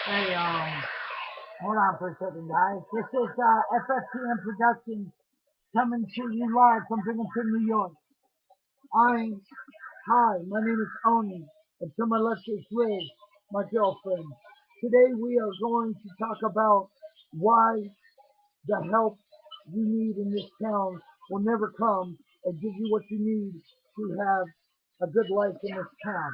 Hey, hold on for a second, guys. This is FFTM Productions coming to you live from Binghamton, New York. Hi, my name is Oni, and to my left is Liz, my girlfriend. Today we are going to talk about why the help you need in this town will never come and give you what you need to have a good life in this town.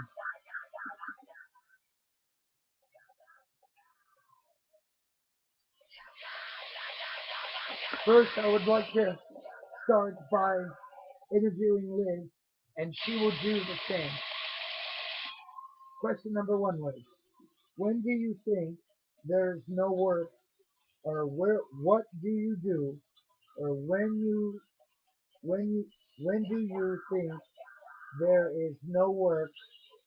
First, I would like to start by interviewing Liz, and she will do the same. Question number one, Liz. When do you think there's no work, or what do you do, or when you, when do you think there is no work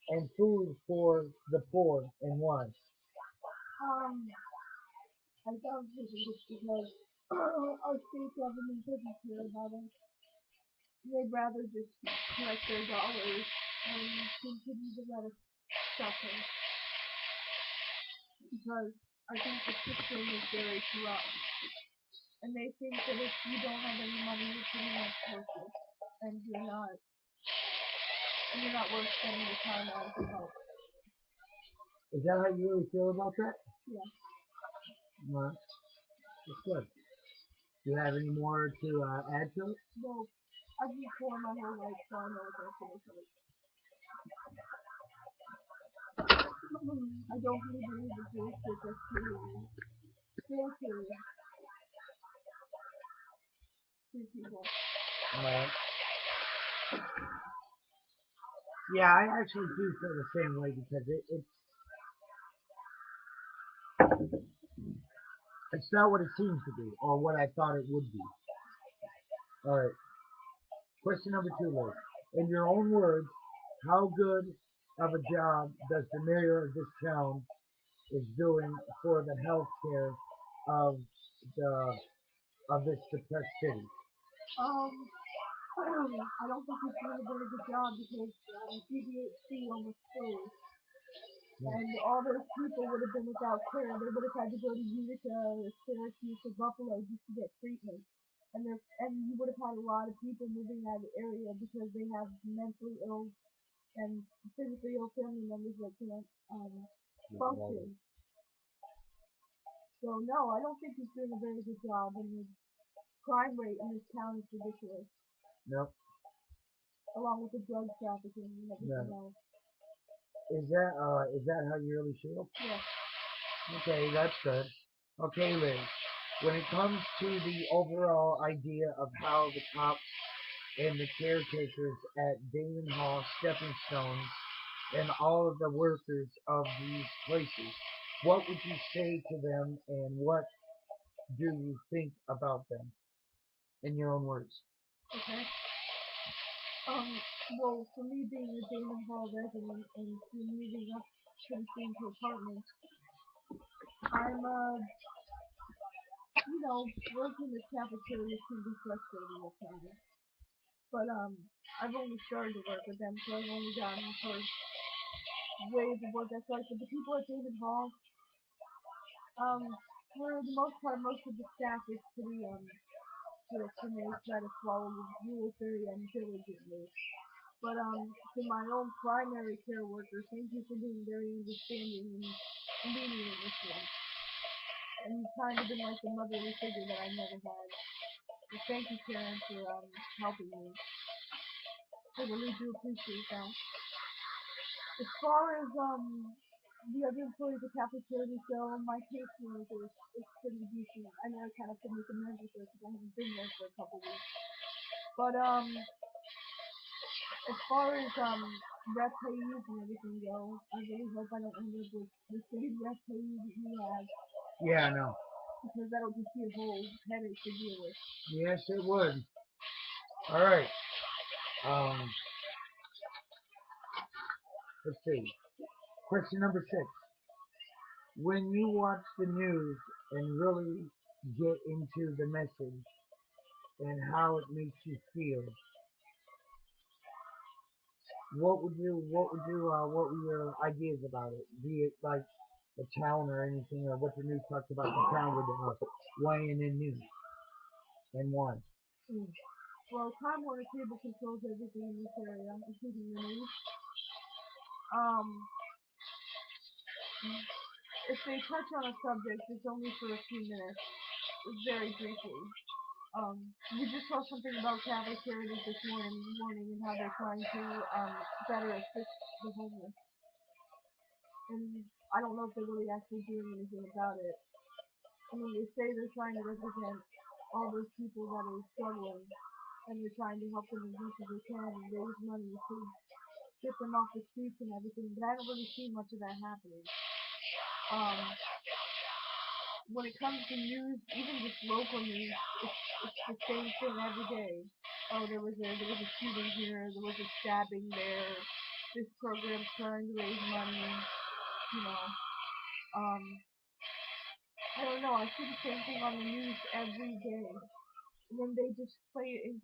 and food for the poor, and why? Um, I don't think it's because our state government doesn't care about us. They'd rather just collect their dollars and continue to let us suffer. Because I think the system is very corrupt. And they think that if you don't have any money, you're pretty much worthless. And you're not worth spending your time on to help. Is that how you really feel about that? Yeah. No, that's good. Do you have any more to add to it? Well, I've been poor my whole life, so I know what that's going to say. I don't really believe the bullshit that's filtered to people. Right. Yeah, I actually do feel the same way because it's not what it seems to be or what I thought it would be. All right. Question number two, Liz. In your own words, how good of a job does the mayor of this town is doing for the health care of the this depressed city? Um, I don't think he's doing a very good job because CDHC almost closed. Yeah. And all those people would have been without care. They would have had to go to Utica or Syracuse or Buffalo just to get treatment. And you would have had a lot of people moving out of the area because they have mentally ill and physically ill family members that can't function. So no, I don't think he's doing a very good job, and the crime rate in this town is ridiculous, No. along with the drug trafficking and everything No. else. Is that how you really feel? Yeah. Okay, that's good. Okay, Liz. When it comes to the overall idea of how the cops and the caretakers at Damon Hall, Stepping Stones, and all of the workers of these places, what would you say to them, and what do you think about them, in your own words? Okay. Well, for me being a Damon Hall resident and moving up pretty soon to apartments, I'm working the cafeteria can be frustrating at times. But I've only started to work with them, so I've only gotten the first wave of what that's like. But the people at Damon Hall, um, for the most part, most of the staff is pretty strict, and they try to follow the rules very diligently. But to my own primary care worker, thank you for being very understanding and lenient with me. And you've kind of been like the motherly figure that I never had. So thank you, Karen, for helping me. I really do appreciate that. As far as the other employees at cafeteria go, my case manager is pretty decent. I know I kind of have to make amends with her because I haven't been there for a couple weeks. But as far as rep pays and everything go, I really hope I don't end up with the same rep pay that you have Yeah, I know. because that'll just be a whole headache to deal with. Yes, it would. All right. Um, let's see. Question number six. When you watch the news and really get into the message and how it makes you feel, what were your ideas about it? Be it like the town or anything, or what the news talks about the town with YNN News and why? Well, Time Warner Cable controls everything in this area, including the news. Um, if they touch on a subject, it's only for a few minutes, very briefly. We just saw something about Catholic Charities this morning and how they're trying to better assist the homeless. And I don't know if they're really actually doing anything about it. I mean, they say they're trying to represent all those people that are struggling, and they're trying to help them as much as they can and raise money to get them off the streets and everything, but I don't really see much of that happening. When it comes to news, even just local news, it's the same thing every day. Oh, there was a shooting here, there was a stabbing there, this program's trying to raise money, you know. I don't know, I see the same thing on the news every day. And then they just play it in a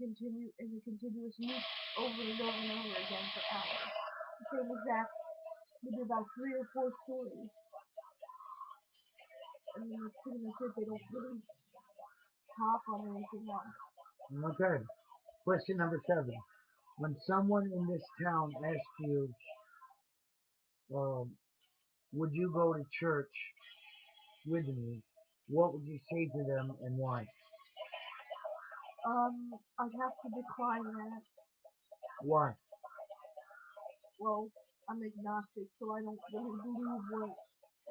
continuous loop over and over and over again for hours. The same exact, maybe about 3 or 4 stories. I mean, that's pretty much it. They don't really talk on anything else. Okay. Question number 7. When someone in this town asks you, would you go to church with me? What would you say to them and why? I'd have to decline that. Why? Well, I'm agnostic, so I don't really believe what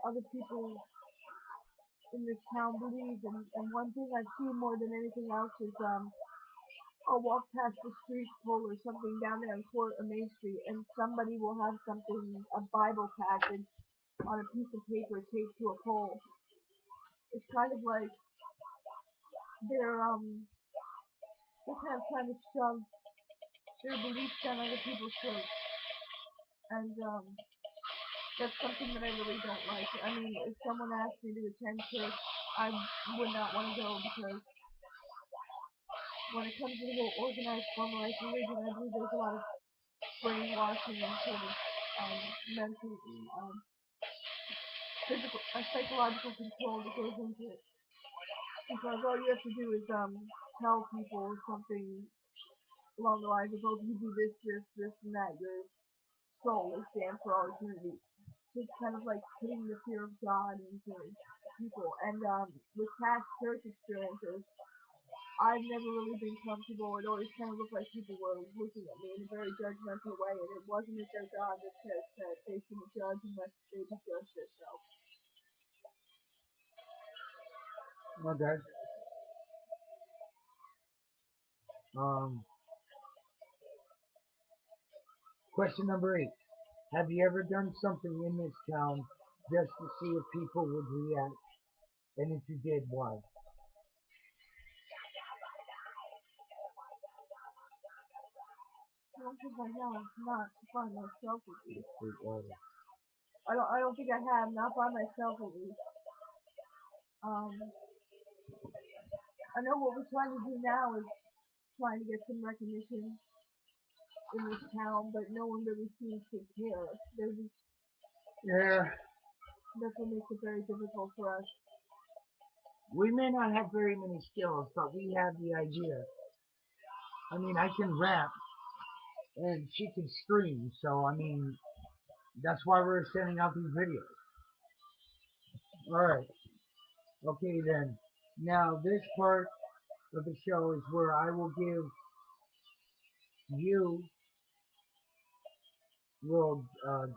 other people in this town believe. And one thing I've seen more than anything else is I'll walk past the street pole or something down there on Main Street, and somebody will have something, a Bible passage, on a piece of paper taped to a pole. It's kind of like they're kind of trying to shove their beliefs down other people's throats, and that's something that I really don't like. I mean, if someone asked me to attend church, I would not want to go because when it comes to the whole organized formalized religion, I believe there's a lot of brainwashing and sort of mental, physical, psychological control that goes into it. Because all you have to do is tell people something along the lines of, oh, if you do this, this, this, and that, your soul is damned for all eternity. It's kind of like putting the fear of God into people. And with past church experiences, I've never really been comfortable. It always kind of looked like people were looking at me in a very judgmental way, and it wasn't their God that said that they shouldn't judge unless they be judged themselves. Okay. Question number 8. Have you ever done something in this town just to see if people would react? And if you did, why? I don't think I have, not by myself at least. I don't think I have, not by myself at least. I know what we're trying to do now is trying to get some recognition in this town, but no one really seems to care. Yeah. That's what makes it very difficult for us. We may not have very many skills, but we have the idea. I mean, I can rap, and she can scream, so I mean, that's why we're sending out these videos. Alright. Okay then. Now, this part of the show is where I will give you will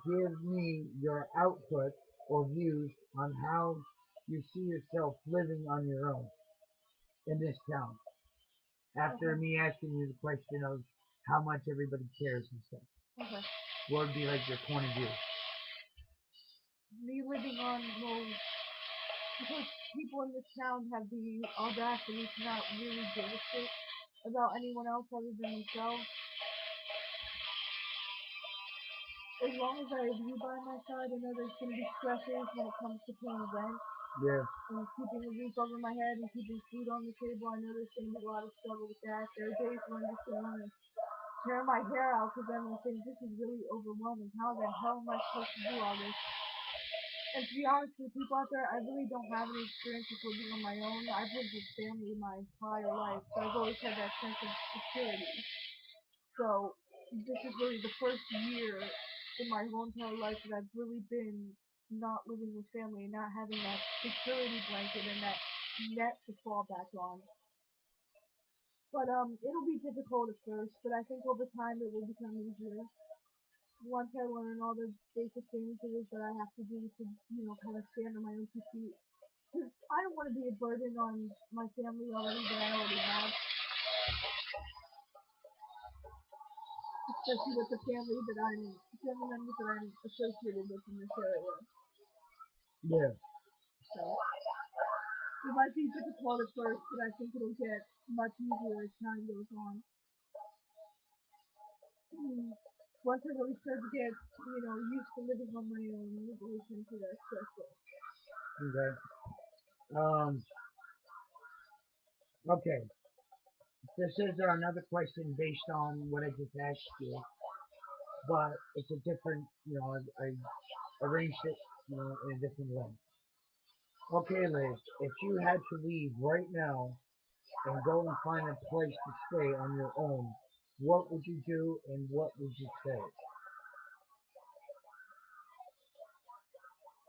give me your output or views on how you see yourself living on your own in this town. After me asking you the question of how much everybody cares and stuff. Okay. What would be like your point of view? Me living on, well, because people in this town have the audacity to not really give a shit about anyone else other than themselves. As long as I have you by my side, I know there's going to be stressors when it comes to paying rent. Yeah. And keeping a roof over my head and keeping food on the table. I know there's going to be a lot of struggle with that. There are days when I'm just going to want to tear my hair out because I'm going to think this is really overwhelming. How the hell am I supposed to do all this? And to be honest with people out there, I really don't have any experience with living on my own. I've lived with family my entire life, so I've always had that sense of security. So this is really the first year in my whole entire life that I've really been not living with family and not having that security blanket and that net to fall back on. But it'll be difficult at first, but I think over time it will become easier. Once I learn all the basic things it is that I have to do to, kind of stand on my own two feet. Because I don't want to be a burden on my family already that I already have, especially with the family members that I'm associated with in this area. Yeah. So it might be difficult at first, but I think it'll get much easier as time goes on. Once I really start to get, used to living on my own, it really shouldn't be that stressful. Okay. Um. Okay. This is another question based on what I just asked you, but it's a different. I arranged it, in a different way. Okay, Liz. If you had to leave right now and go and find a place to stay on your own, what would you do and what would you say?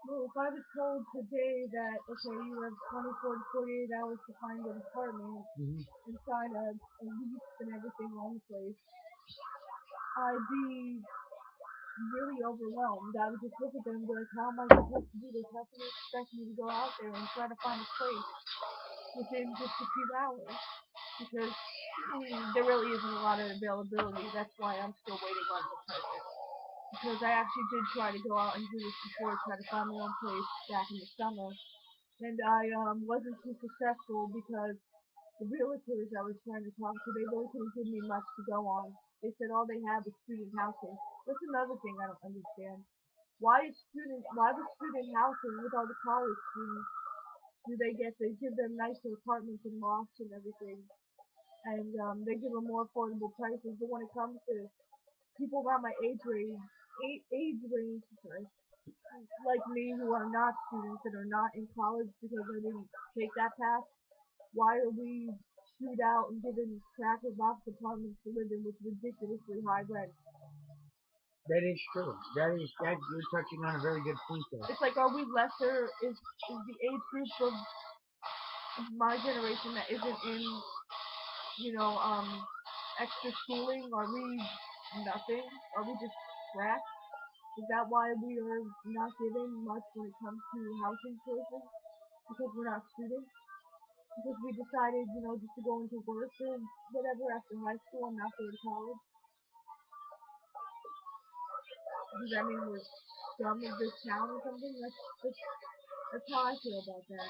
Well, if I was told today that, okay, you have 24 to 48 hours to find an apartment Hmm. and sign a lease and everything on the place, I'd be really overwhelmed. I would just look at them and be like, how am I supposed to do this? How can you expect me to go out there and try to find a place within just a few hours? Because there really isn't a lot of availability. That's why I'm still waiting on an apartment. Because I actually did try to go out and do this before, try to find my own place back in the summer. And I wasn't too successful because the realtors I was trying to talk to, they really couldn't give me much to go on. They said all they have is student housing. That's another thing I don't understand. Why the student housing with all the college students do they give them nicer apartments and lofts and everything, and they give them more affordable prices. But when it comes to people around my age range, sorry, like me who are not students and are not in college because I didn't take that path, why are we shoot out and given cracker box apartments to live in with ridiculously high rent? That is true. That you're touching on a very good point there. It's like, are we lesser? Is the age group of my generation that isn't in, you know, extra schooling? Are we nothing? Are we just trash? Is that why we are not given much when it comes to housing choices? Because we're not students? Because we decided, just to go into work or whatever after high school and not go to college? Does that mean we're scum of this town or something? That's how I feel about that.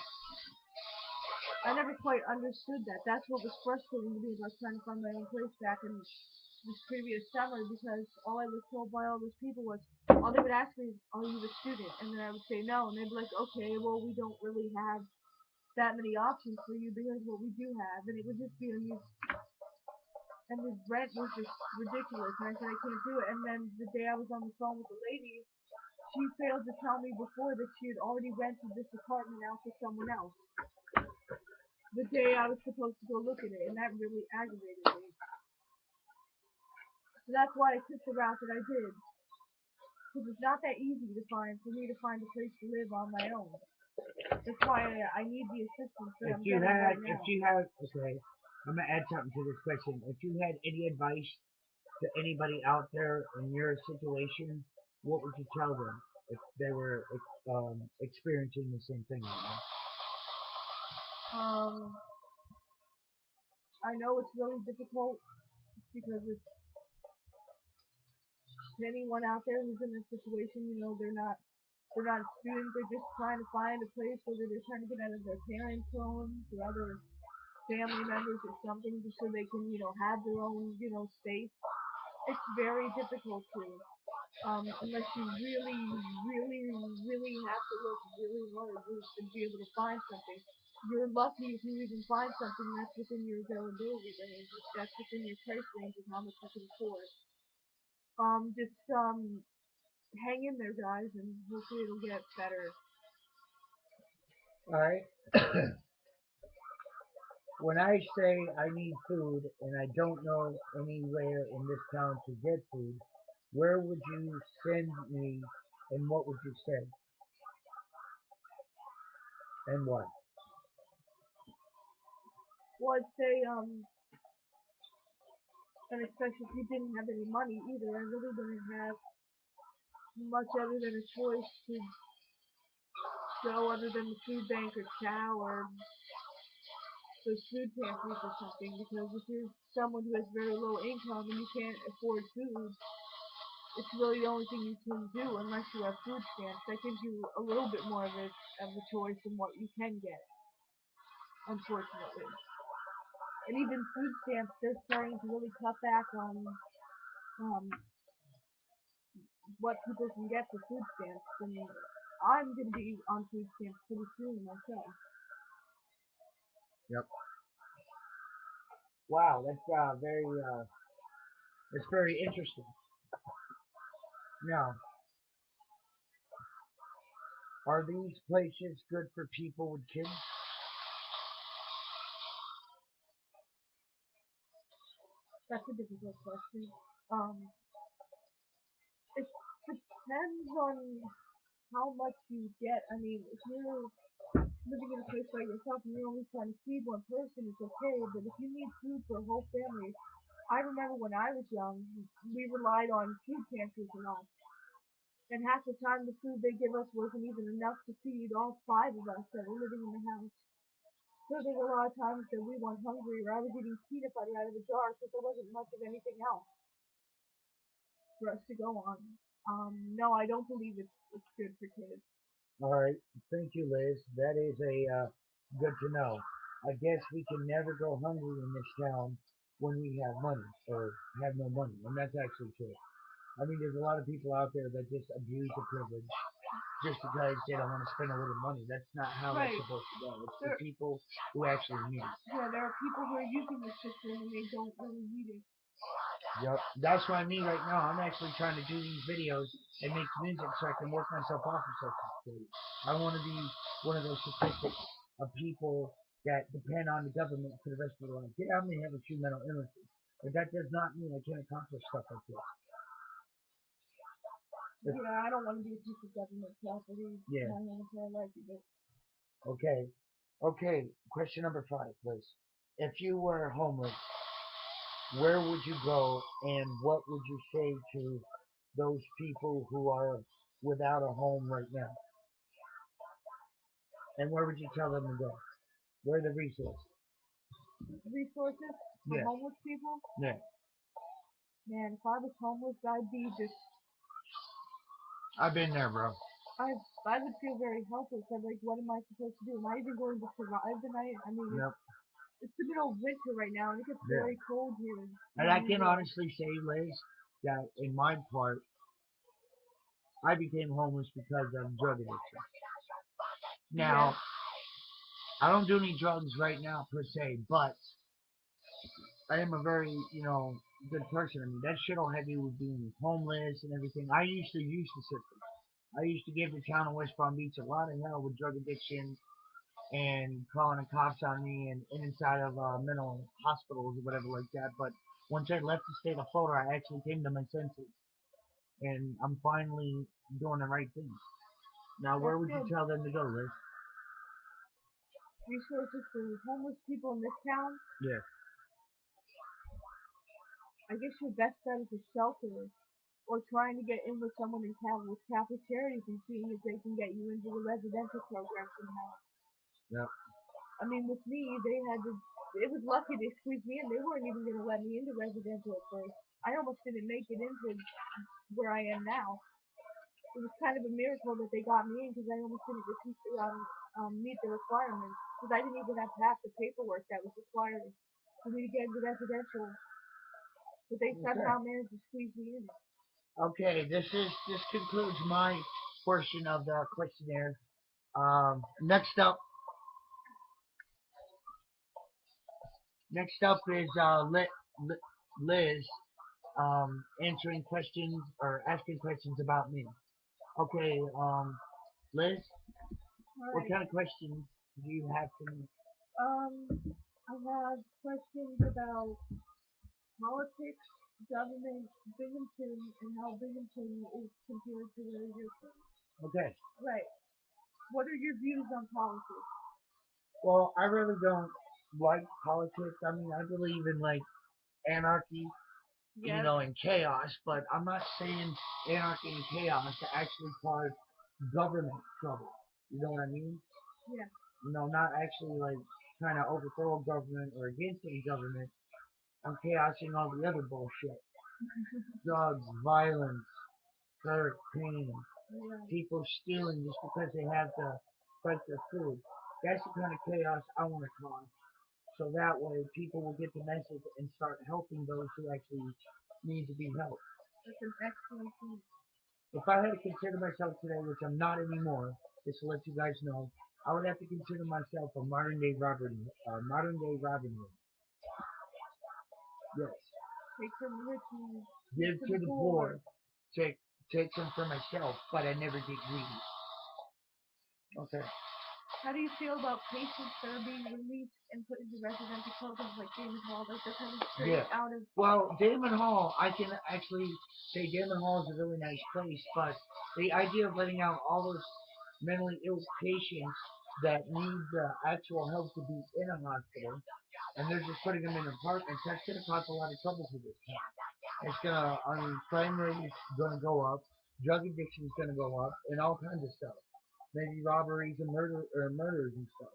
I never quite understood that. That's what was frustrating to me about trying to find my own place back in this previous summer, because all I was told by all those people was, all they would ask me is, are you a student? And then I would say no, and they'd be like, okay, well, we don't really have that many options for you because what we do have, and it would just be and the rent was just ridiculous, and I said I can't do it. And then the day I was on the phone with the lady, she failed to tell me before that she had already rented this apartment out to someone else the day I was supposed to go look at it, and that really aggravated me. So that's why I took the route that I did, because it's not that easy for me to find a place to live on my own. That's why I need the assistance that I'm getting right If now. you had, okay, I'm gonna add something to this question. If you had any advice to anybody out there in your situation, what would you tell them if they were experiencing the same thing right now? Um, I know it's really difficult because it's anyone out there who's in this situation, they're not a student, they're just trying to find a place, whether they're trying to get out of their parents' homes or other family members or something, just so they can, have their own, space. It's very difficult to, unless you really, really, really have to look really hard to be able to find something. You're lucky if you even find something that's within your availability range, that's within your price range of how much you can afford. Just hang in there, guys, and hopefully it'll get better. Alright. When I say I need food and I don't know anywhere in this town to get food, where would you send me and what would you say? And why? Well, I'd say, and especially if you didn't have any money either, I really didn't have much other than a choice to go other than the food bank or chow or those food pantries or something, because if you're someone who has very low income and you can't afford food, it's really the only thing you can do unless you have food stamps. That gives you a little bit more of a choice in what you can get, unfortunately. And even food stamps, they're starting to really cut back on um, what people can get for food stamps. And I'm going to be on food stamps pretty soon myself. Yep. Wow, that's very interesting. Now, are these places good for people with kids? That's a difficult question. Um, it depends on how much you get. I mean, if you're living in a place by yourself and you're only trying to feed one person, it's okay. But if you need food for a whole family, I remember when I was young, we relied on food pantries a lot. And half the time the food they give us wasn't even enough to feed all five of us that were living in the house. So there were a lot of times that we went hungry or I was eating peanut butter out of a jar because there wasn't much of anything else for us to go on. No, I don't believe it's good for kids. All right, thank you, Liz. That is a good to know. I guess we can never go hungry in this town when we have money or have no money, and that's actually true. I mean, there's a lot of people out there that just abuse the privilege just because they don't want to spend a little money. That's not how that's Right. supposed to go. It's for There, people who actually need it. yeah, there are people who are using the system and they don't really need it. Yep. That's why me right now, I'm actually trying to do these videos and make music so I can work myself off of Social Security. I want to be one of those statistics of people that depend on the government for the rest of their life. Yeah, I may have a few mental illnesses, but that does not mean I can't accomplish stuff like this. Yeah, I don't want to be a piece of government property Yeah. my whole entire life either. Okay. Okay. Question number 5, Liz. If you were homeless, where would you go and what would you say to those people who are without a home right now? And where would you tell them to go? Where are the resources? Resources for Yeah, homeless people? yeah. Man, if I was homeless, I'd be just, I've been there, bro. I would feel very helpless. I'm like, what am I supposed to do? Am I even going to survive the night? I mean, Yep. it's the middle of winter right now, and it gets Yeah. very cold here in And I New can York. honestly say, Liz, that in my part, I became homeless because of drug addiction. Yeah, Now, I don't do any drugs right now per se, but I am a very, good person. I mean, that shit all had me with being homeless and everything. I used to use the system. I used to give the town of West Palm Beach a lot of hell with drug addiction and calling the cops on me and inside of mental hospitals or whatever like that. But once I left the state of Florida, I actually came to my senses, and I'm finally doing the right thing. Now, where that's would you good. tell them to go, Liz? Resources for homeless people in this town? Yeah. I guess your best bet is a shelter or trying to get in with someone in town with Catholic Charities and seeing if they can get you into the residential program somehow. Yep. I mean, with me, they had to. It was lucky they squeezed me in. They weren't even going to let me into residential at first. I almost didn't make it into where I am now. It was kind of a miracle that they got me in because I almost didn't meet the requirements because I didn't even have half the paperwork that was required for me to get into residential. But they Okay. somehow managed to squeeze me in. Okay. This concludes my portion of the questionnaire. Next up, is Liz. answering questions or asking questions about me. Okay, Liz, what Alright. kind of questions do you have for me? I have questions about politics, government, Binghamton, and how Binghamton is compared to where you're from. Okay. Right. What are your views on politics? Well, I really don't like politics. I mean, I believe in like anarchy, Yes. and chaos, but I'm not saying anarchy and chaos to actually cause government trouble. You know what I mean? Yeah. Not actually like trying to overthrow a government or against any government. I'm chaosing all the other bullshit. Drugs, violence, hurt, pain, Yeah. people stealing just because they have to fight their food. That's the kind of chaos I want to cause. So that way people will get the message and start helping those who actually need to be helped. That's an excellent point. If I had to consider myself today, which I'm not anymore, just to let you guys know, I would have to consider myself a modern day Robin Hood. Yes, Take from the rich and give give to to the the poor. poor, take take some for myself, but I never get greedy. Okay. How do you feel about patients that are being released and put into residential programs like Damon Hall? Like they're coming straight Yeah. out of. Well, Damon Hall, I can actually say Damon Hall is a really nice place, but the idea of letting out all those mentally ill patients that need the actual help to be in a hospital, and they're just putting them in apartments, that's going to cause a lot of trouble for this town. It's going to, I mean, crime rate is going to go up, drug addiction is going to go up, and all kinds of stuff. Maybe robberies and murders and stuff.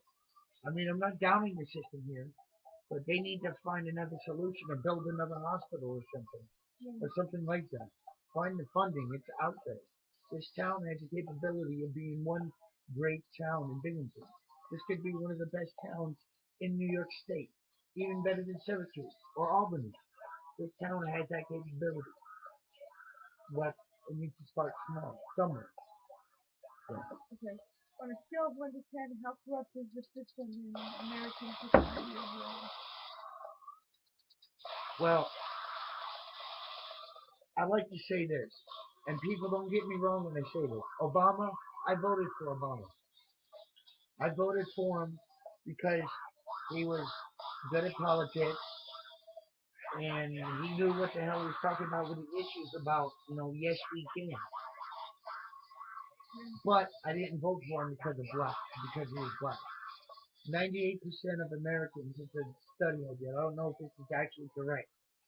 I mean, I'm not downing the system here, but they need to find another solution or build another hospital or something. Yeah. Or something like that. Find the funding. It's out there. This town has the capability of being one great town in Binghamton. This could be one of the best towns in New York State. Even better than Syracuse or Albany. This town has that capability. But it needs to start small, somewhere. Yeah. Okay. On a scale of 1 to 10, how corrupt is the system in American society overall? Well, I like to say this, and people don't get me wrong when I say this. Obama, I voted for Obama. I voted for him because he was good at politics and he knew what the hell he was talking about with the issues about, yes we can. Yeah. But I didn't vote for him because he was black. 98% of Americans, it's a study I did, I don't know if this is actually correct,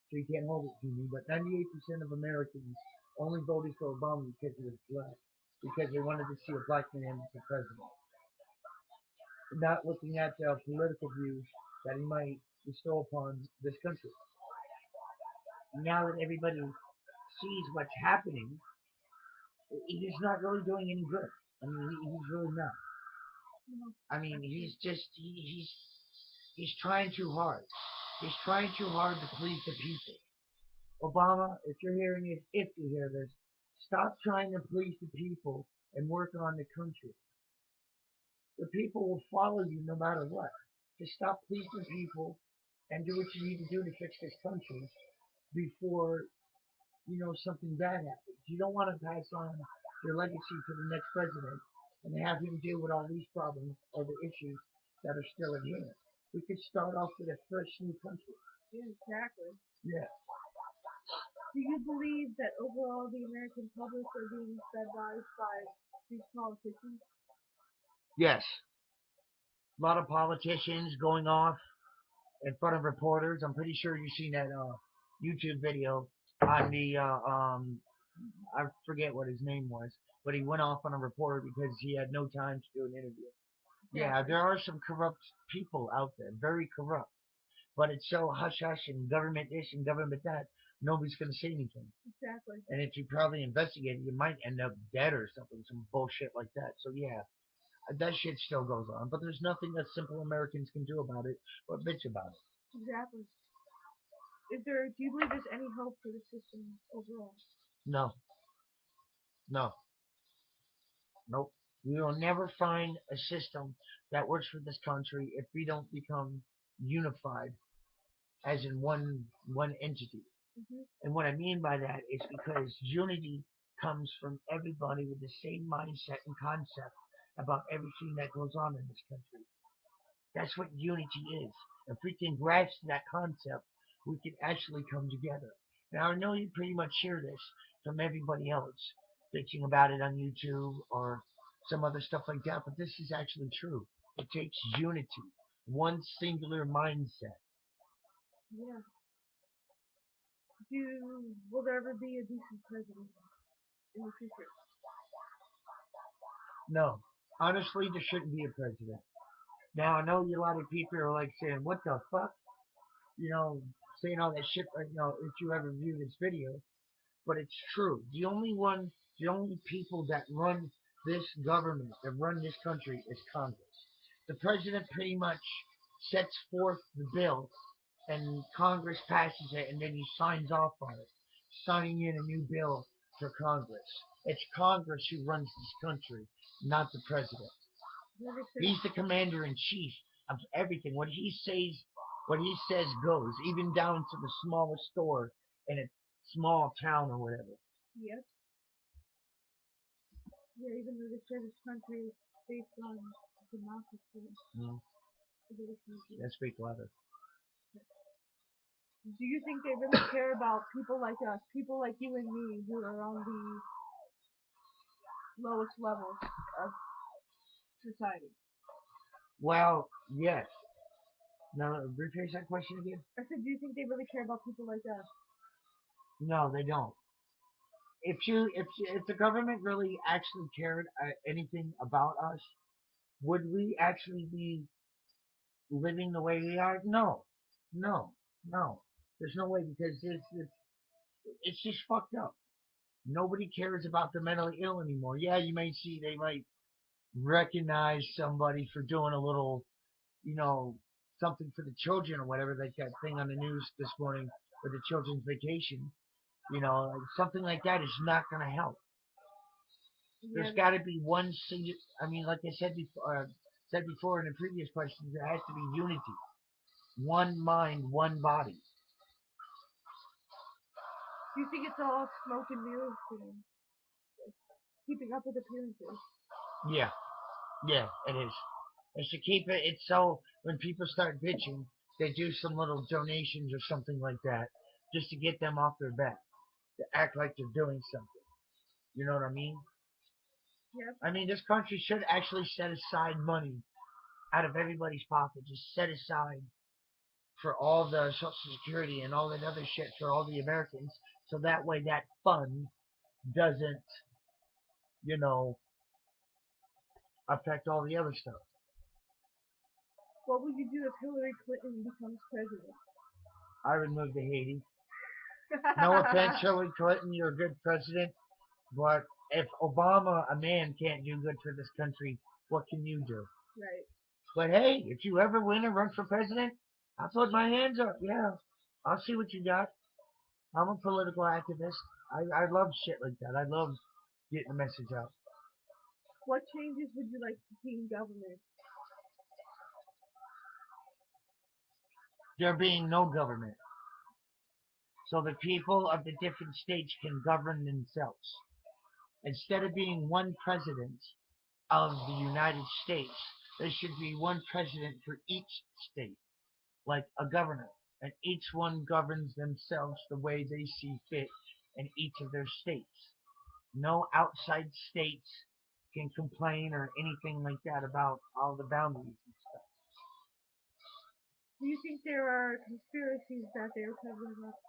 so you can't hold it to me, but 98% of Americans only voted for Obama because he was black, because they wanted to see a black man as the president. Not looking at the political views that he might bestow upon this country. Now that everybody sees what's happening, he's not really doing any good. I mean, he's really not. No. I mean, he's just he's trying too hard. He's trying too hard to please the people. Obama, if you're hearing this, if you hear this, stop trying to please the people and work on the country. The people will follow you no matter what. Just stop pleasing people and do what you need to do to fix this country before something bad happens. You don't want to pass on your legacy to the next president and have him deal with all these problems or the issues that are still in here. We could start off with a fresh new country. Yeah, exactly. Yeah. Do you believe that overall the American public are being fed lies by these politicians? Yes. A lot of politicians going off in front of reporters. I'm pretty sure you've seen that YouTube video on the I forget what his name was, but he went off on a reporter because he had no time to do an interview. Yeah, Exactly. there are some corrupt people out there, very corrupt. But it's so hush hush and government this and government that, nobody's going to say anything. Exactly. And if you probably investigate it, you might end up dead or something, some bullshit like that. So yeah, that shit still goes on. But there's nothing that simple Americans can do about it but bitch about it. Exactly. Do you believe there's any hope for the system overall? No, no, nope. We will never find a system that works for this country if we don't become unified as in one entity. Mhm. And what I mean by that is because unity comes from everybody with the same mindset and concept about everything that goes on in this country. That's what unity is. If we can grasp that concept, we can actually come together. Now, I know you pretty much hear this from everybody else bitching about it on YouTube or some other stuff like that, but this is actually true. It takes unity, one singular mindset. Yeah. Will there ever be a decent president in the future? No, honestly, there shouldn't be a president. Now, I know a lot of people are like saying, what the fuck? You know, saying all that shit, if you ever view this video. But it's true. The only people that run this government, that run this country, is Congress. The president pretty much sets forth the bill, and Congress passes it, and then he signs off on it, signing in a new bill for Congress. It's Congress who runs this country, not the president. He's the commander in chief of everything. What he says goes, even down to the smallest store in a small town or whatever. Yep. Yeah, even though they say this country is based on democracy. Mm. Let's speak louder. Do you think they really care about people like us, people like you and me, who are on the lowest levels of society? Well, yes. Now, rephrase that question again. I said, do you think they really care about people like us? No, they don't. If the government really actually cared anything about us, would we actually be living the way we are? No, no, no. There's no way because it's just fucked up. Nobody cares about the mentally ill anymore. Yeah, they might recognize somebody for doing a little, you know, something for the children or whatever, like that thing on the news this morning with the children's vacation. Like something like that is not going to help. Yeah, There's got to be one single. I mean, like I said before in the previous questions, there has to be unity, one mind, one body. do you think it's all smoke and mirrors thing? Keeping up with appearances? Yeah, yeah, it is. It's to keep it. It's so when people start bitching, they do some little donations or something like that, just to get them off their back, to act like they're doing something. You know what I mean? Yep. I mean, this country should actually set aside money out of everybody's pocket. Just set aside for all the Social Security and all that other shit for all the Americans, so that way that fund doesn't, you know, affect all the other stuff. What would you do if Hillary Clinton becomes president? I would move to Haiti. No offense, Hillary Clinton, you're a good president, but if Obama, a man, can't do good for this country, what can you do? Right. But hey, if you ever win and run for president, I'll put my hands up. Yeah, I'll see what you got. I'm a political activist. I love shit like that. I love getting the message out. What changes would you like to see in government? There being no government, so the people of the different states can govern themselves. Instead of being one president of the United States, there should be one president for each state, like a governor, and each one governs themselves the way they see fit in each of their states. No outside states can complain or anything like that about all the boundaries and stuff. Do you think there are conspiracies that they're covering up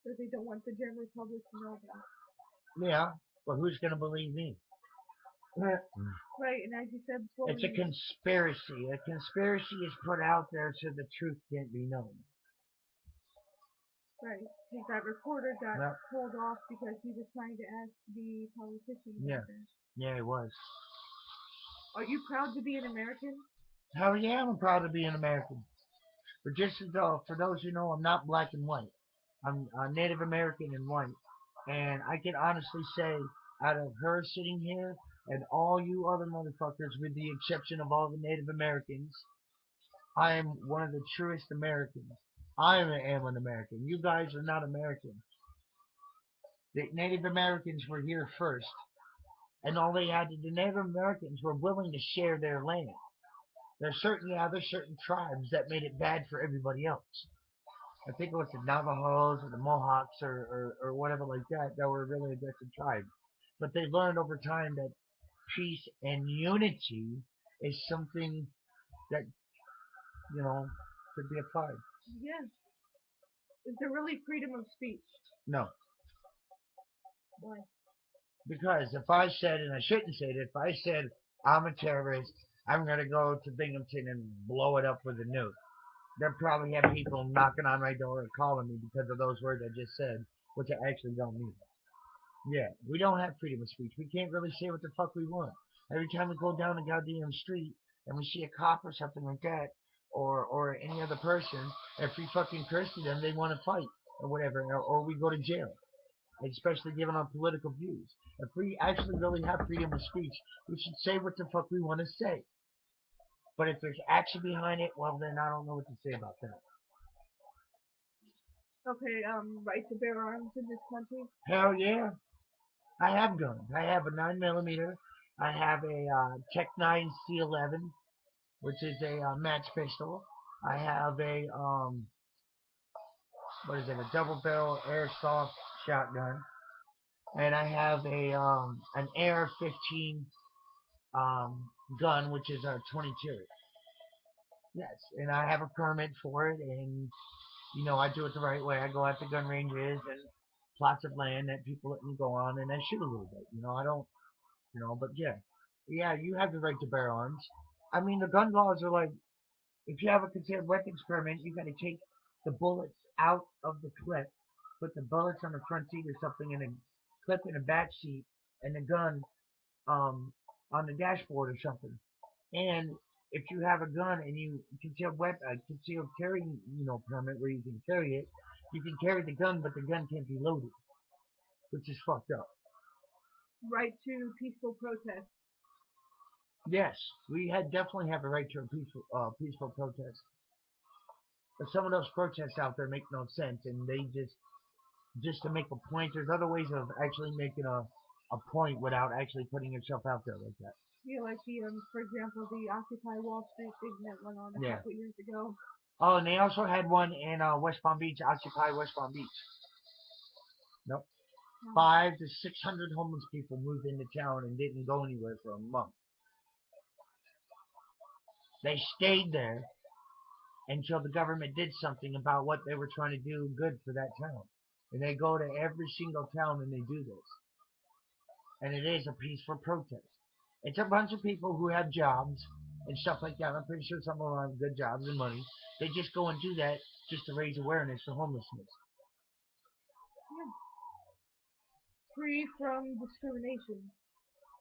that they don't want the general public to know about? Yeah, but who's going to believe me? Right, and as you said before, It's a conspiracy. A conspiracy is put out there so the truth can't be known. right, because that reporter got Well, pulled off because he was trying to ask the politicians yeah, out there. yeah, it was. Are you proud to be an American? Hell yeah, I'm proud to be an American. But just as though, for those who know, I'm not black and white. I'm Native American and white. And I can honestly say, out of her sitting here and all you other motherfuckers, with the exception of all the Native Americans, I am one of the truest Americans. I am an American. You guys are not American. The Native Americans were here first, and all they had to the Native Americans were willing to share their land. There's certain tribes that made it bad for everybody else. I think it was the Navajos or the Mohawks or whatever like that that were a really aggressive tribe. But they learned over time that peace and unity is something that, you know, should be applied. Yeah. Is there really freedom of speech? No. Why? Because if I said, and I shouldn't say it, if I said I'm a terrorist, I'm going to go to Binghamton and blow it up with a nuke. They'll probably have people knocking on my door and calling me because of those words I just said, which I actually don't mean. Yeah, we don't have freedom of speech. We can't really say what the fuck we want. Every time we go down the goddamn street and we see a cop or something like that, or any other person, if we fucking curse to them, they want to fight or whatever, or we go to jail. Especially given our political views. If we actually really have freedom of speech, we should say what the fuck we want to say. But if there's action behind it, well, then I don't know what to say about that. Okay, right to bear arms in this country? Hell yeah. I have guns. I have a 9mm. I have a Tech 9 C11, which is a match pistol. I have a, what is it, a double barrel airsoft shotgun. And I have a an AR-15 gun, which is a 22. Yes, and I have a permit for it, and I do it the right way. I go out to gun ranges and plots of land that people let me go on, and I shoot a little bit. I don't, but yeah, yeah, you have the right to bear arms. I mean, the gun laws are like, if you have a concealed weapons permit, you got to take the bullets out of the clip, put the bullets on the front seat or something, and a clip in the back seat, and the gun um on the dashboard or something. And if you have a gun and you concealed carry, permit where you can carry it, you can carry the gun, but the gun can't be loaded, which is fucked up. Right to peaceful protest? Yes, we definitely have a right to a peaceful protest. But some of those protests out there make no sense, and they just to make a point. There's other ways of actually making a point without actually putting yourself out there like that. Yeah, like for example, the Occupy Wall Street thing that went on a Yeah. couple years ago. Oh, and they also had one in West Palm Beach, Occupy West Palm Beach. Nope. 500 to 600 homeless people moved into town and didn't go anywhere for a month. They stayed there until the government did something about what they were trying to do good for that town. And they go to every single town and they do this. And it is a peaceful protest. It's a bunch of people who have jobs and stuff like that. I'm pretty sure some of them have good jobs and money. They just go and do that just to raise awareness for homelessness. Yeah. Free from discrimination.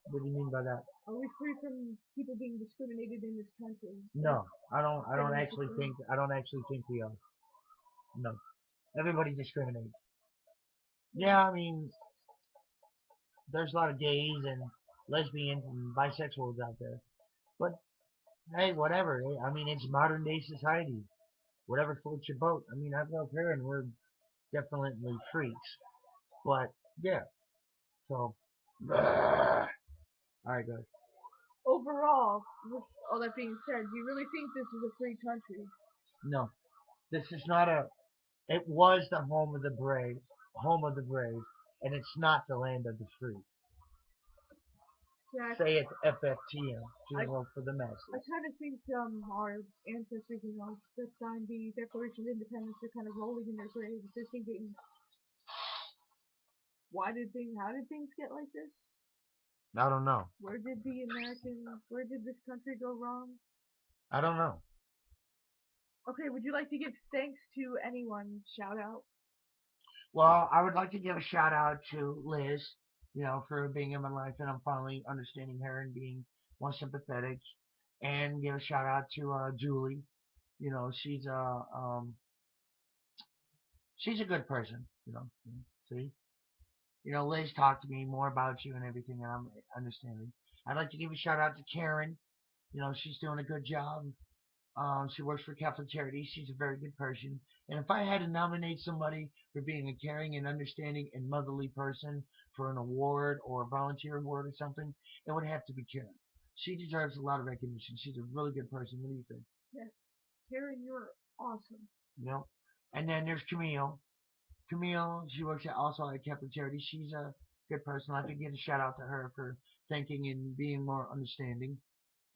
What do you mean by that? Are we free from people being discriminated in this country? No, I don't actually think we are. No. Everybody discriminates. Yeah, I mean, there's a lot of gays and lesbians and bisexuals out there. But hey, whatever. I mean, it's modern day society. Whatever floats your boat. I mean, I love her and we're definitely freaks. But yeah. So alright guys. Overall, with all that being said, do you really think this is a free country? No. This is not a it was the home of the brave, and it's not the land of the free. Yeah, Say it FFTM, Funeral for the Masses. I kind of think our ancestors, that signed the Declaration of Independence, are kind of rolling in their graves. They're thinking, how did things get like this? I don't know. Where did this country go wrong? I don't know. Okay, would you like to give thanks to anyone? Shout out. Well, I would like to give a shout out to Liz, for being in my life, and I'm finally understanding her and being more sympathetic. And give a shout out to Julie. She's she's a good person. See. Liz talked to me more about you and everything, and I'm understanding. I'd like to give a shout out to Karen. She's doing a good job. She works for Catholic Charities. She's a very good person. And if I had to nominate somebody for being a caring and understanding and motherly person for an award or a volunteer award or something, it would have to be Karen. She deserves a lot of recognition. She's a really good person. What do you think? Yes, Karen, you're awesome. You know? And then there's Camille. Camille, she works also at Catholic Charities. She's a good person. I'd like to give a shout out to her for thinking and being more understanding.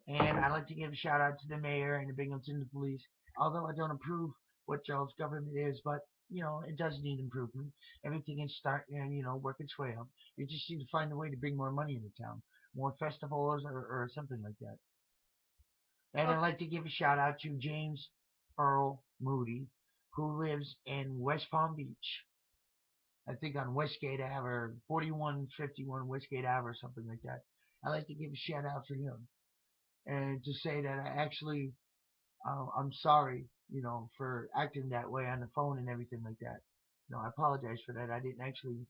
And I'd like to give a shout out to the mayor and the Binghamton police. Although I don't approve what y'all's government is, but it does need improvement. Everything is starting and work its way up. You just need to find a way to bring more money into town, more festivals or something like that. And I'd Okay. like to give a shout out to James Earl Moody, who lives in West Palm Beach. I think on Westgate Ave or 4151 Westgate Ave or something like that. I'd like to give a shout out for him and to say that I actually I'm sorry, for acting that way on the phone and everything like that. I apologize for that. I didn't actually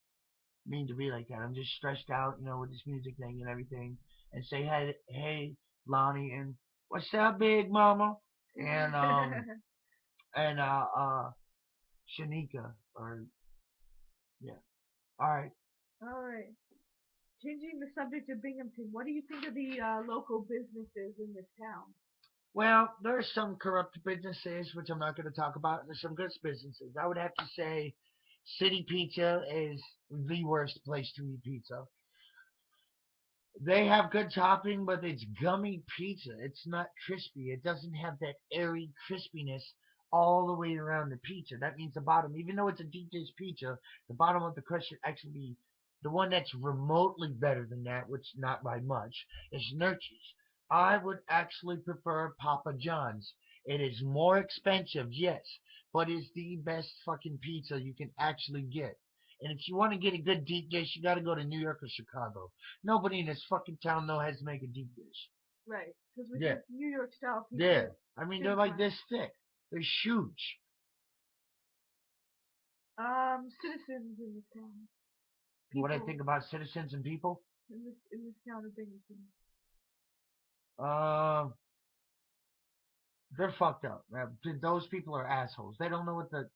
mean to be like that. I'm just stressed out, with this music thing and everything. And say hey, Lonnie, and what's up, Big Mama? And and Shanika, or yeah. All right. All right. Changing the subject of Binghamton, what do you think of the local businesses in this town? Well, there's some corrupt businesses which I'm not going to talk about, and there's some good businesses. I would have to say, City Pizza is the worst place to eat pizza. They have good topping, but it's gummy pizza. It's not crispy. It doesn't have that airy crispiness all the way around the pizza. That means the bottom, even though it's a deep dish pizza, the bottom of the crust should actually be the one that's remotely better than that, which not by much, is Nurchie's. I would actually prefer Papa John's. It is more expensive, yes, but it's the best fucking pizza you can actually get. And if you want to get a good deep dish, you got to go to New York or Chicago. Nobody in this fucking town knows how to make a deep dish. Right, because we Yeah, think New York style yeah. pizza I mean, they're shouldn't like fry. this thick. They're huge. Citizens in this town, What I people think about citizens and people, in this town of Binghamton. uh, they're fucked up. Those people are assholes. They don't know what the.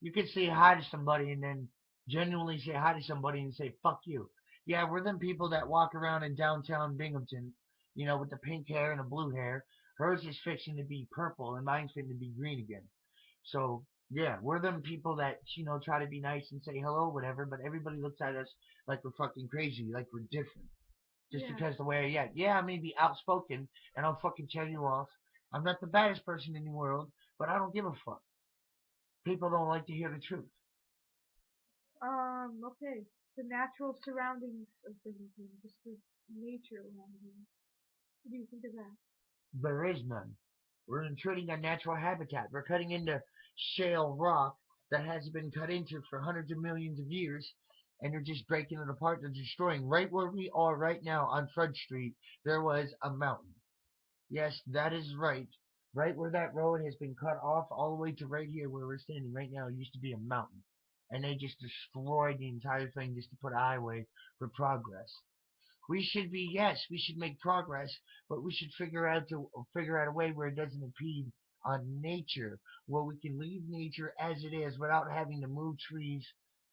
You can say hi to somebody and then genuinely say hi to somebody and say fuck you. Yeah, we're them people that walk around in downtown Binghamton, with the pink hair and the blue hair. Hers is fixing to be purple and mine's fixing to be green again. So yeah, we're them people that try to be nice and say hello, whatever. But everybody looks at us like we're fucking crazy, like we're different, just Yeah. because the way I act. Yeah, I may be outspoken and I'll fucking tell you off. I'm not the baddest person in the world, but I don't give a fuck. People don't like to hear the truth. Okay. The natural surroundings of Binghamton, just the nature around here. What do you think of that? There is none. We're intruding on natural habitat. We're cutting into shale rock that has been cut into for hundreds of millions of years, and they're just breaking it apart. They're destroying. Right where we are right now on Front Street, there was a mountain. Yes, that is right. Right where that road has been cut off, all the way to right here where we're standing right now, used to be a mountain. And they just destroyed the entire thing just to put a highway for progress. We should be, yes, we should make progress, but we should figure out a way where it doesn't impede on nature, where we can leave nature as it is without having to move trees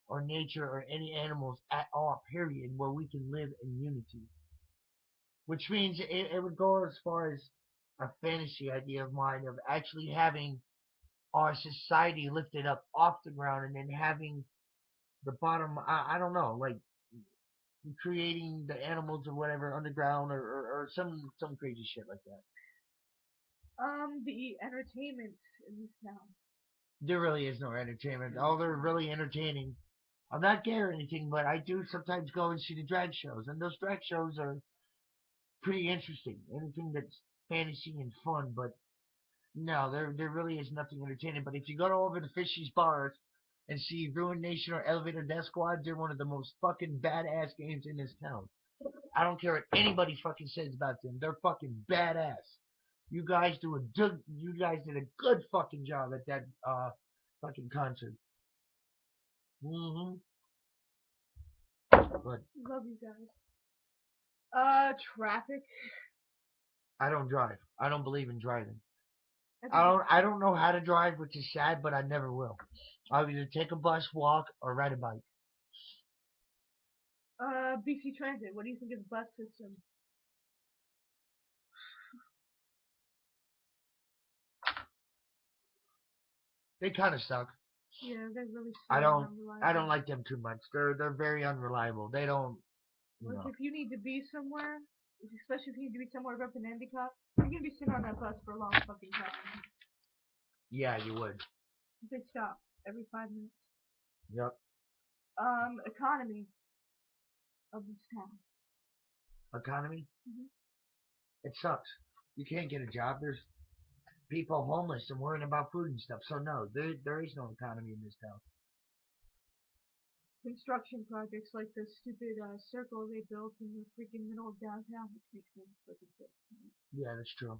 or nature or any animals at all, period, where we can live in unity. Which means it would go as far as a fantasy idea of mine of actually having our society lifted up off the ground and then having the bottom, I don't know, like creating the animals or whatever underground or some crazy shit like that. The entertainment in this town. There really is no entertainment. All they're really entertaining. I'm not gay or anything, but I do sometimes go and see the drag shows, and those drag shows are pretty interesting. Anything that's fantasy and fun, but no, there really is nothing entertaining. But if you go to over to Fishy's bars and see Ruin Nation or Elevator Death Squad, they're one of the most fucking badass games in this town. I don't care what anybody fucking says about them. They're fucking badass. You guys did a good fucking job at that fucking concert. Mm-hmm. But Love you guys. Traffic. I don't drive. I don't believe in driving. I don't know how to drive, which is sad, but I never will. I'll either take a bus, walk, or ride a bike. BC Transit. What do you think of the bus system? They kind of suck. Yeah, they're really I slow and don't I unreliable. don't like them too much. They're very unreliable. They don't. Like No. if you need to be somewhere, especially if you need to be somewhere up in Endicott, you're gonna be sitting on that bus for a long fucking time. Yeah, you would. They stop every 5 minutes. Yep. Economy of this town. Economy. Mm-hmm. It sucks. You can't get a job. There's people homeless and worrying about food and stuff. So no, there is no economy in this town. Construction projects like the stupid circle they built in the freaking middle of downtown, which makes no fucking sense. Yeah, that's true.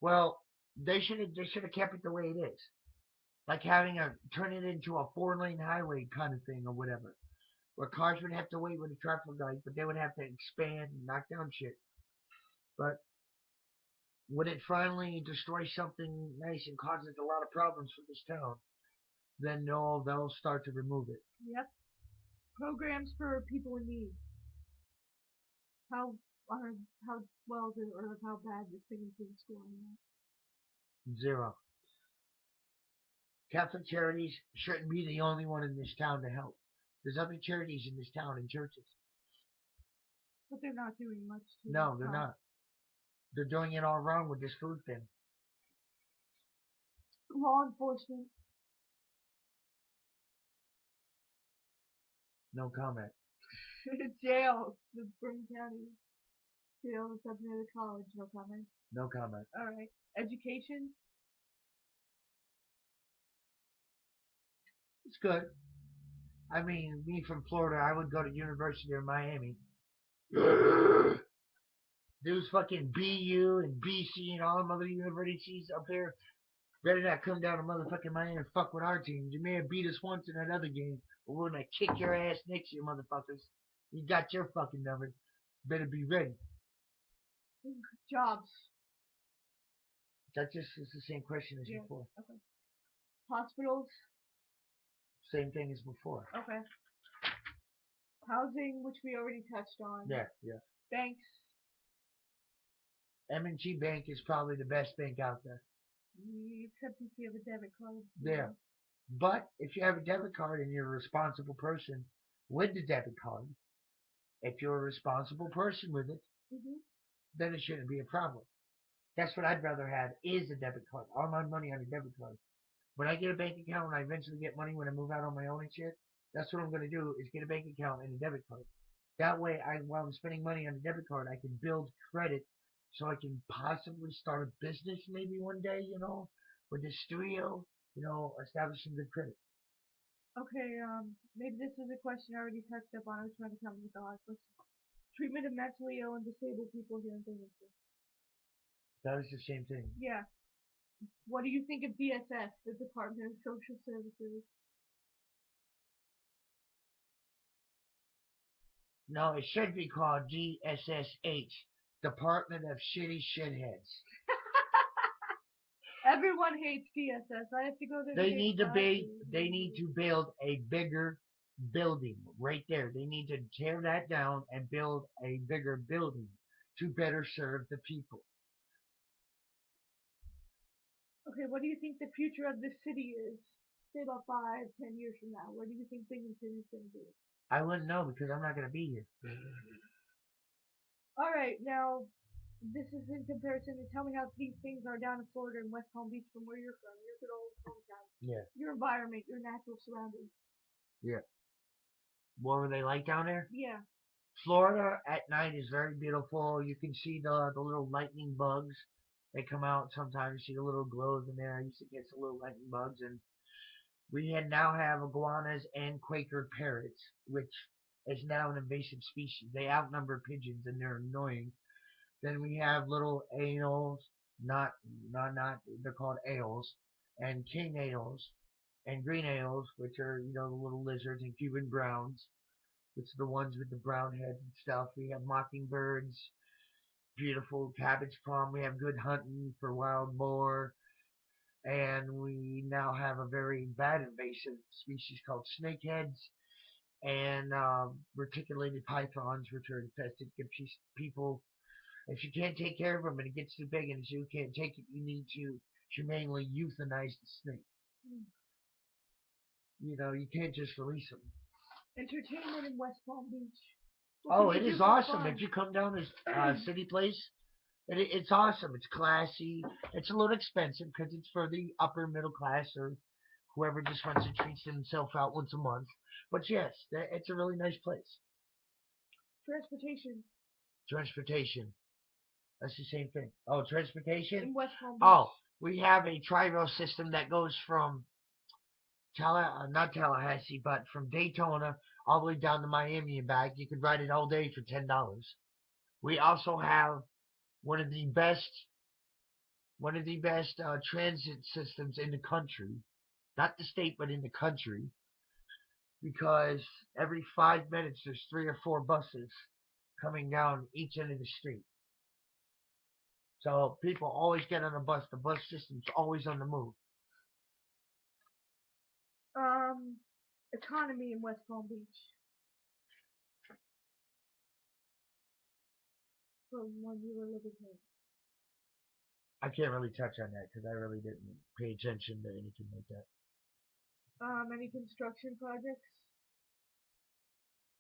Well, they should have kept it the way it is. Like having a turn it into a 4-lane highway kind of thing or whatever. Where cars would have to wait with a traffic light, but they would have to expand and knock down shit. But when it finally destroys something nice and causes a lot of problems for this town, then they'll start to remove it. Yep. Programs for people in need. How how well do, or how bad is Binghamton scoring? Zero. Catholic charities shouldn't be the only one in this town to help. There's other charities in this town and churches. But they're not doing much to No, they're help. not. They're doing it all wrong with this food thing. Law enforcement. No comment. Jail. The Broome County jail that's up near the college. No comment. No comment. Alright. Education. It's good. I mean, me from Florida, I would go to University of Miami. There's fucking BU and BC and all them other universities up there. Better not come down to motherfucking Miami and fuck with our team. You may have beat us once in another game, but we're gonna kick your ass next year, motherfuckers. You got your fucking number. Better be ready. Jobs. That's just it's the same question as Yeah. before. Okay. Hospitals. Same thing as before. Okay. Housing, which we already touched on. Yeah, yeah. Banks. M&T Bank is probably the best bank out there. Except if you have a debit card. Yeah. But if you have a debit card and you're a responsible person with the debit card, if you're a responsible person with it, then it shouldn't be a problem. That's what I'd rather have is a debit card. All my money on a debit card. When I get a bank account and I eventually get money when I move out on my own and shit, that's what I'm going to do is get a bank account and a debit card. That way, while I'm spending money on a debit card, I can build credit so I can possibly start a business maybe one day, with a studio, establishing good credit. Okay, maybe this is a question I already touched up on. I was trying to come up with the last question. Treatment of mentally ill and disabled people here in Binghamton. That is the same thing. Yeah. What do you think of DSS, the Department of Social Services? No, it should be called DSSH, Department of Shitty Shitheads. Everyone hates DSS. I have to go there. They need to build a bigger building right there. They need to tear that down and build a bigger building to better serve the people. Okay, what do you think the future of this city is? Say about 5, 10 years from now. Where do you think Binghamton is going to be? I wouldn't know because I'm not going to be here. Alright, now, this is in comparison to tell me how these things are down in Florida and West Palm Beach from where you're from. Your good old hometown. Yeah. Your environment, your natural surroundings. Yeah. What were they like down there? Yeah. Florida at night is very beautiful. You can see the little lightning bugs. They come out sometimes. You see the little glows in there. I used to get some little lightning bugs, and we now have iguanas and Quaker parrots, which is now an invasive species. They outnumber pigeons, and they're annoying. Then we have little ales, not they're called ales, and king ales, and green ales, which are the little lizards, and Cuban browns, which are the ones with the brown heads and stuff. We have mockingbirds, beautiful cabbage palm. We have good hunting for wild boar. and we now have a very bad invasive species called snakeheads and reticulated pythons, which are infested. Give people, if you can't take care of them and it gets too big and you can't take it, you need to humanely euthanize the snake. Mm. You know, you can't just release them. Entertainment in West Palm Beach. Oh, it is awesome. If you come down to City Place, it's awesome. It's classy. It's a little expensive because it's for the upper middle class or whoever just wants to treat themselves out once a month. But yes, it's a really nice place. Transportation. Transportation. That's the same thing. Oh, transportation? In West Palm Beach. Oh, we have a tri-rail system that goes from not Tallahassee, but from Daytona all the way down to Miami and back. You could ride it all day for $10. We also have one of the best transit systems in the country, not the state, but in the country, because every 5 minutes there's 3 or 4 buses coming down each end of the street. So people always get on a bus. The bus system's always on the move. Economy in West Palm Beach. From when you were living here. I can't really touch on that because I really didn't pay attention to anything like that. Any construction projects?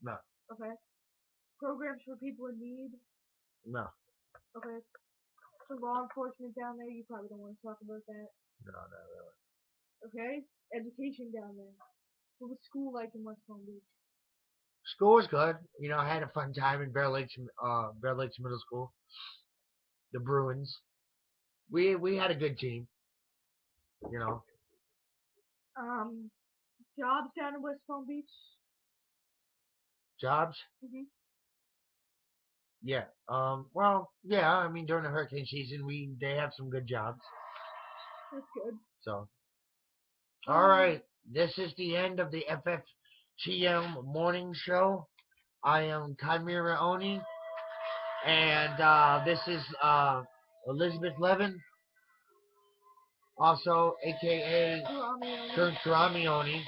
No. Okay. Programs for people in need? No. Okay. So law enforcement down there, you probably don't want to talk about that. No, not really. Okay. Education down there. What was school like in West Palm Beach? School was good. You know, I had a fun time in Bear Lakes Middle School. The Bruins. We had a good team. You know. Jobs down in West Palm Beach? Jobs? Mhm. Yeah. Well, yeah. I mean, during the hurricane season, they have some good jobs. That's good. So. All right. This is the end of the FFTM morning show. I am Chimera Oni, and this is Elizabeth Levin, also aka Kurami Oni.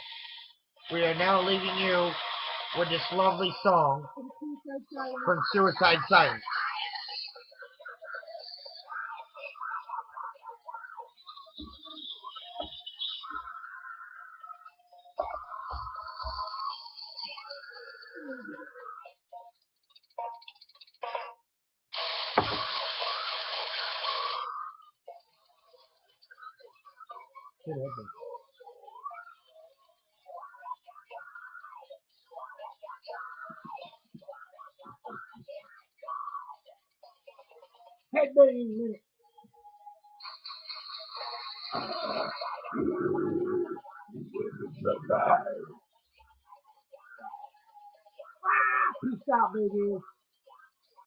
We are now leaving you with this lovely song from Suicide Silence. Headbanging. Peace out, baby.